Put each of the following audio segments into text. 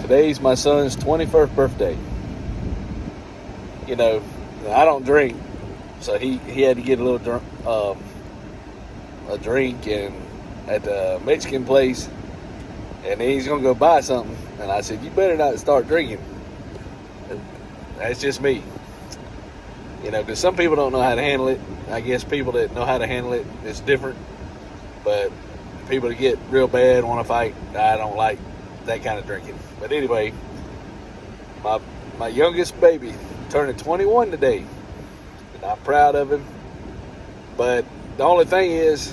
Today's my son's 21st birthday. You know, I don't drink, so he had to get a little a drink and at the Mexican place, and then he's gonna go buy something. And I said, "You better not start drinking." And that's just me, you know, because some people don't know how to handle it. I guess people that know how to handle it, it's different. But people that get real bad, want to fight, I don't like that kind of drinking. But anyway, my youngest baby turning 21 today, and I'm proud of him. But the only thing is,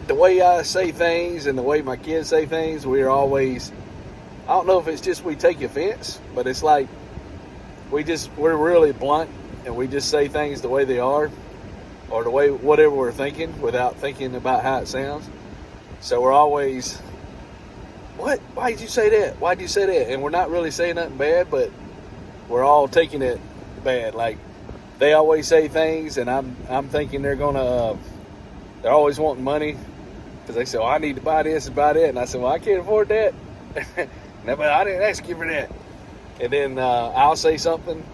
the way I say things and the way my kids say things, we're always, I don't know if it's just we take offense, but it's like we're really blunt and we just say things the way they are, or the way whatever we're thinking without thinking about how it sounds. So we're always, what? Why did you say that? Why did you say that? And we're not really saying nothing bad, but we're all taking it bad. Like, they always say things, and I'm thinking they're always wanting money, because they say, "Oh, I need to buy this and buy that," and I said, "Well, I can't afford that." No, but I didn't ask you for that. And then I'll say something,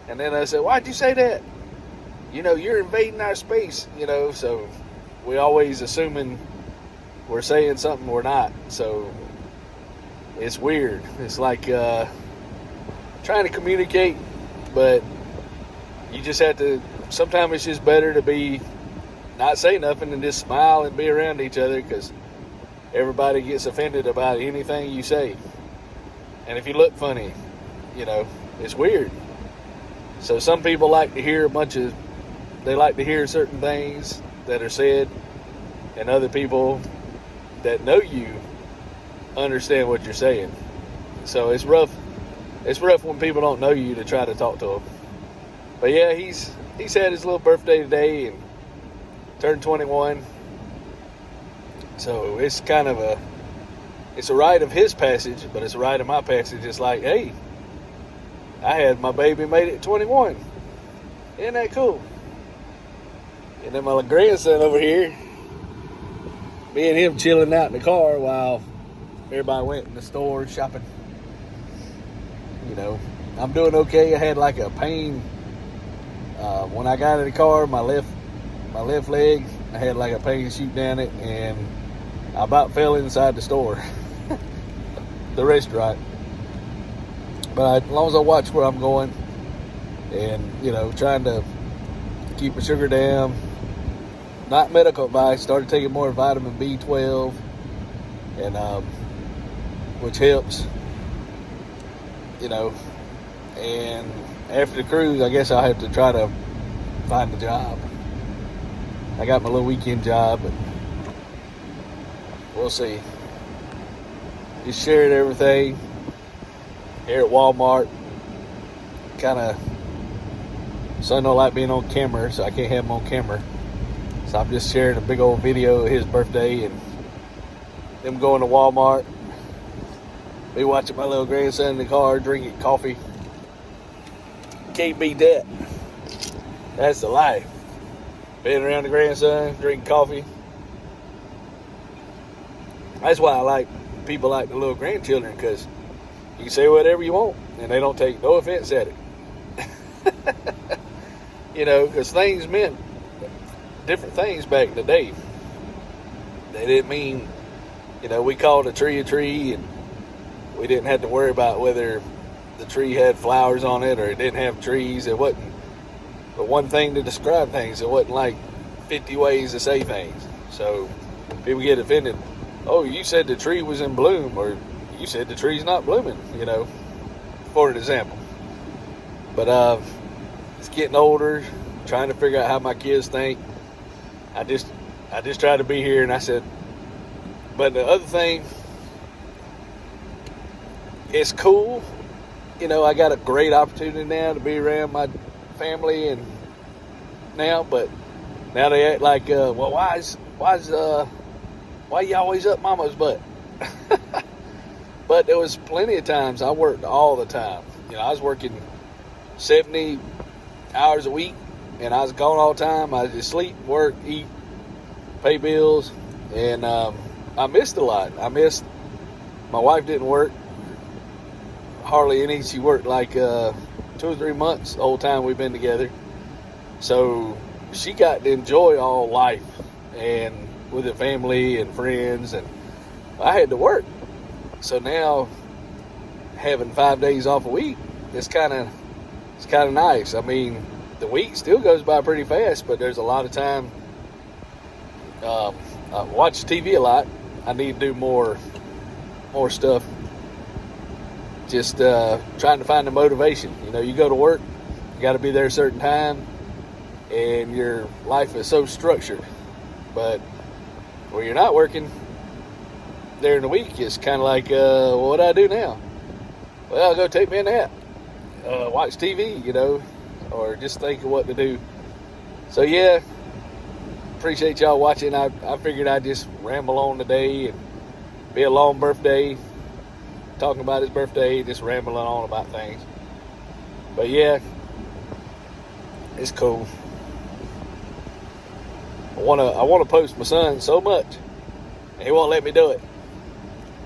and then I say, "Why'd you say that? You know, you're invading our space." You know, so we always assuming we're saying something we're not. So it's weird. It's like trying to communicate, but you just have to. Sometimes it's just better to be not say nothing and just smile and be around each other, because everybody gets offended about anything you say. And if you look funny, you know, it's weird. So some people like to hear they like to hear certain things that are said, and other people that know you understand what you're saying. So it's rough. It's rough when people don't know you to try to talk to them. But yeah, he's had his little birthday today and turned 21. So it's kind of it's a rite of his passage, but it's a rite of my passage. It's like, hey, I had my baby made it 21. Isn't that cool? And then my grandson over here, me and him chilling out in the car while everybody went in the store shopping. You know, I'm doing okay. I had like a pain when I got in the car. My left leg, I had like a pain shoot down it, and I about fell inside the store, the restaurant. But as long as I watch where I'm going, and you know, trying to keep my sugar down, not medical advice. Started taking more vitamin B12, and which helps. You know, and after the cruise, I guess I'll have to try to find a job. I got my little weekend job, but we'll see. Just sharing everything here at Walmart. Kind of, son don't like being on camera, so I can't have him on camera. So I'm just sharing a big old video of his birthday and them going to Walmart. Me watching my little grandson in the car drinking coffee. Can't beat that. That's the life. Being around the grandson, drinking coffee. That's why I like people like the little grandchildren, because you can say whatever you want and they don't take no offense at it. You know, because things meant different things back in the day. They didn't mean, you know, we called a tree, and we didn't have to worry about whether the tree had flowers on it or it didn't have trees. It wasn't but one thing to describe things. It wasn't like 50 ways to say things. So people get offended. Oh, you said the tree was in bloom, or you said the tree's not blooming, you know, for an example. But it's getting older, trying to figure out how my kids think. I just try to be here, and I said, but the other thing, it's cool. You know, I got a great opportunity now to be around my family, and now, but now they act like, well, why you always up mama's butt? But there was plenty of times I worked all the time. You know, I was working 70 hours a week, and I was gone all the time. I just sleep, work, eat, pay bills, and I missed a lot. I missed My wife didn't work hardly any. She worked like 2 or 3 months the whole time we've been together. So she got to enjoy all life and with the family and friends, and I had to work. So now having 5 days off a week, it's kind of nice. I mean, the week still goes by pretty fast, but there's a lot of time. I watch TV a lot. I need to do more stuff. Just trying to find the motivation. You know, you go to work, you got to be there a certain time, and your life is so structured. But when you're not working during the week, it's kind of like, well, what do I do now? Well, I'll go take me a nap, watch TV, you know, or just think of what to do. So, yeah, appreciate y'all watching. I figured I'd just ramble on today and be a long birthday, talking about his birthday, just rambling on about things. But, yeah, it's cool. I want to post my son so much, and he won't let me do it.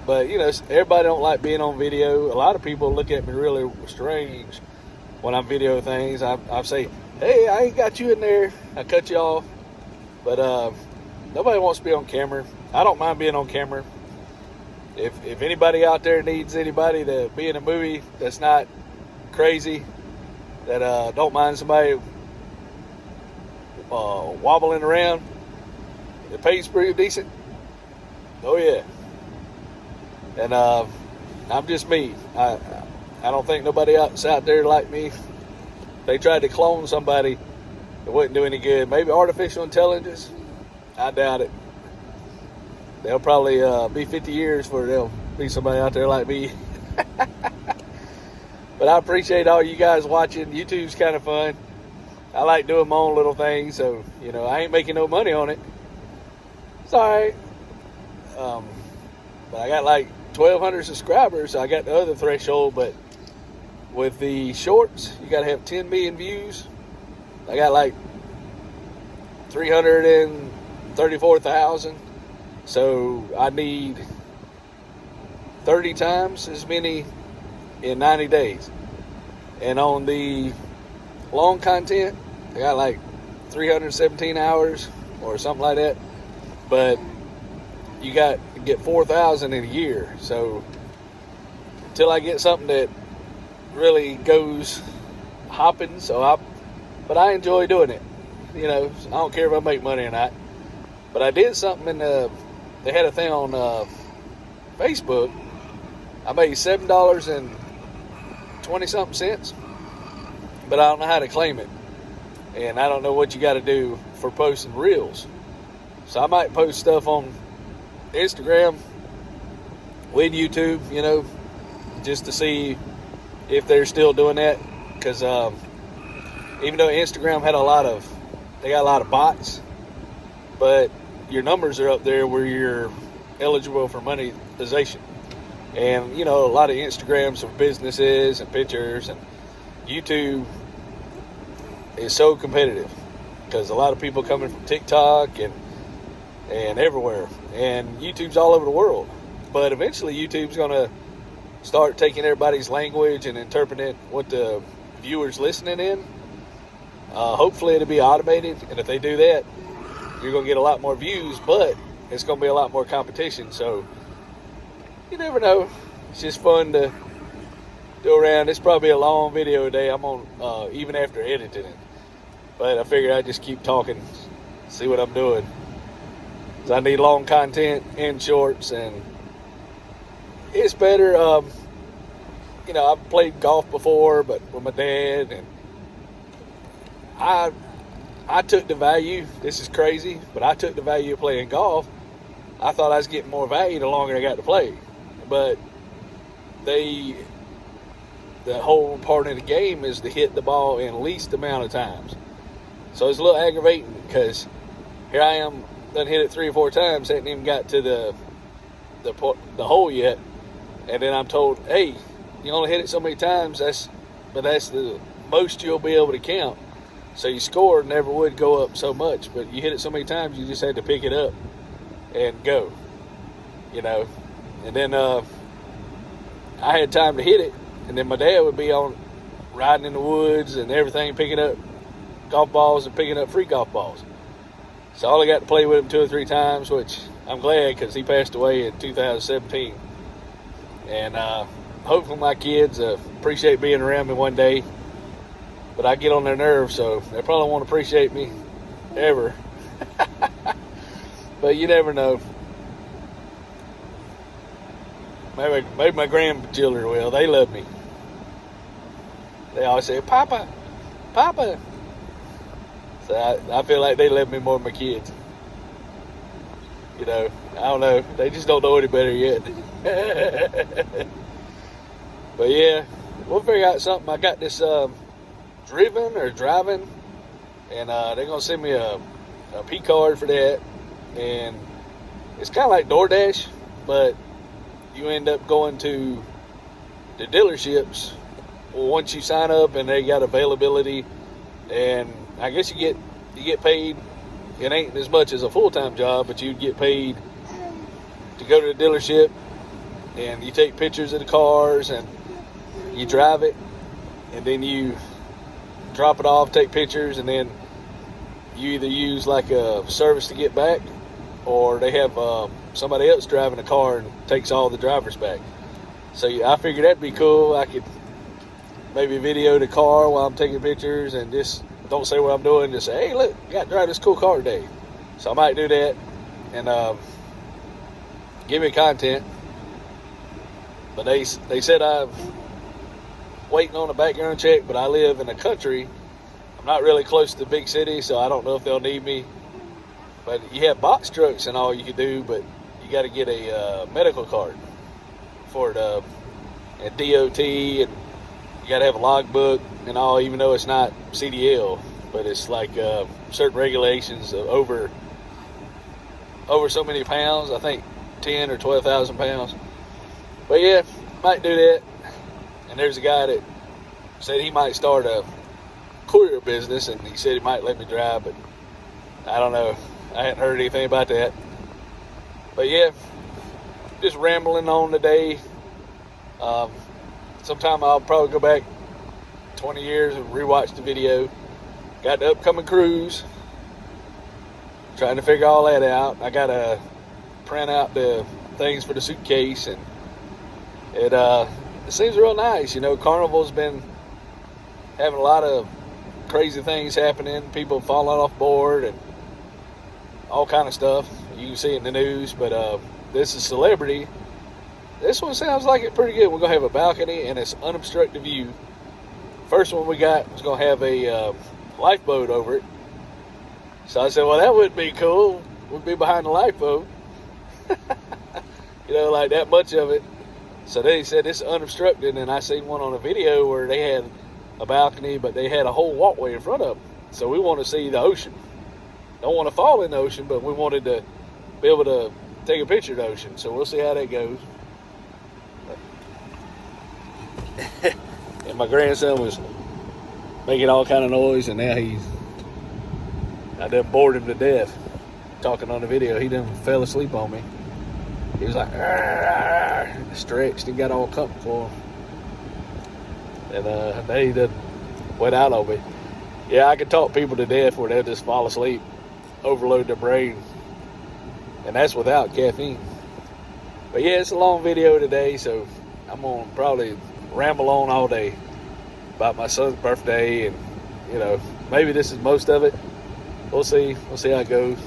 But, you know, everybody don't like being on video. A lot of people look at me really strange when I video things. I say, hey, I ain't got you in there. I cut you off. But nobody wants to be on camera. I don't mind being on camera. If anybody out there needs anybody to be in a movie that's not crazy, that don't mind somebody wobbling around, the pay's pretty decent. Oh, yeah. And I'm just me. I don't think nobody else out there like me. If they tried to clone somebody, it wouldn't do any good. Maybe artificial intelligence. I doubt it. They'll probably be 50 years before there'll be somebody out there like me. But I appreciate all you guys watching. YouTube's kind of fun. I like doing my own little things, so, you know, I ain't making no money on it. It's all right. But I got like 1,200 subscribers, so I got the other threshold. But with the shorts, you got to have 10 million views. I got like 334,000. So I need 30 times as many in 90 days. And on the long content, I got like 317 hours or something like that. But you got to get 4,000 in a year. So until I get something that really goes hopping, but I enjoy doing it. You know, I don't care if I make money or not. But I did something they had a thing on Facebook. I made $7.20-something, but I don't know how to claim it. And I don't know what you got to do for posting reels. So I might post stuff on Instagram with YouTube, you know, just to see if they're still doing that. Because even though Instagram had they got a lot of bots, but your numbers are up there where you're eligible for monetization. And, you know, a lot of Instagrams for businesses and pictures, and YouTube is so competitive because a lot of people coming from TikTok and everywhere. And YouTube's all over the world. But eventually YouTube's going to start taking everybody's language and interpreting what the viewers listening in. Hopefully it'll be automated. And if they do that, you're going to get a lot more views, but it's going to be a lot more competition. So you never know. It's just fun to do around. It's probably a long video today. I'm on even after editing it. But I figured I'd just keep talking, see what I'm doing. 'Cause I need long content and shorts, and it's better. You know, I've played golf before, but with my dad, and I took the value. This is crazy, but I took the value of playing golf. I thought I was getting more value the longer I got to play. But the whole part of the game is to hit the ball in least amount of times. So it's a little aggravating because here I am, done hit it 3 or 4 times, hadn't even got to the hole yet, and then I'm told, hey, you only hit it so many times. That's the most you'll be able to count. So your score never would go up so much, but you hit it so many times, you just had to pick it up and go, you know. And then I had time to hit it, and then my dad would be on riding in the woods and everything, picking up golf balls and picking up free golf balls. So I only got to play with him 2 or 3 times, which I'm glad, because he passed away in 2017. And hopefully my kids appreciate being around me one day. But I get on their nerves, so they probably won't appreciate me ever. But you never know. Maybe my grandchildren will. They love me. They always say, Papa, Papa. So I feel like they love me more than my kids. You know, I don't know. They just don't know any better yet. But yeah, we'll figure out something. I got this driving, and they're going to send me a P card for that. And it's kind of like DoorDash, but you end up going to the dealerships once you sign up, and they got availability, and I guess you get paid. It ain't as much as a full-time job, but you get paid to go to the dealership, and you take pictures of the cars, and you drive it, and then you drop it off, take pictures, and then you either use like a service to get back, or they have somebody else driving the car and takes all the drivers back. So I figured that'd be cool. I could maybe video the car while I'm taking pictures, and just don't say what I'm doing. Just say, hey, look, you got to drive this cool car today. So I might do that and give me content. But they said I'm waiting on a background check, but I live in the country. I'm not really close to the big city, so I don't know if they'll need me. But you have box trucks and all you can do, but you got to get a medical card for it, and DOT, and you got to have a logbook and all, even though it's not CDL, but it's like certain regulations of over so many pounds. I think 10 or 12,000 pounds. But yeah, might do that. And there's a guy that said he might start a courier business, and he said he might let me drive, but I don't know. I hadn't heard anything about that. But yeah, just rambling on today. Sometime I'll probably go back 20 years and rewatch the video. Got the upcoming cruise. Trying to figure all that out. I got to print out the things for the suitcase, and it seems real nice. You know, Carnival's been having a lot of crazy things happening. People falling off board and all kind of stuff. You can see it in the news, but this is Celebrity. This one sounds like it pretty good. We're going to have a balcony, and it's unobstructed view. First one we got was going to have a lifeboat over it. So I said, well, that would be cool. We'd be behind the lifeboat. You know, like that much of it. So they said it's unobstructed, and I seen one on a video where they had a balcony, but they had a whole walkway in front of them. So we want to see the ocean. Don't want to fall in the ocean, but we wanted to be able to take a picture of the ocean. So we'll see how that goes. And my grandson was making all kind of noise, and now I done bored him to death talking on the video. He done fell asleep on me. He was like, stretched and got all comfortable. And then he done went out on me. Yeah, I can talk people to death where they'll just fall asleep, overload their brain. And that's without caffeine. But yeah, it's a long video today, so I'm going to probably ramble on all day about my son's birthday, and, you know, maybe this is most of it. We'll see. We'll see how it goes.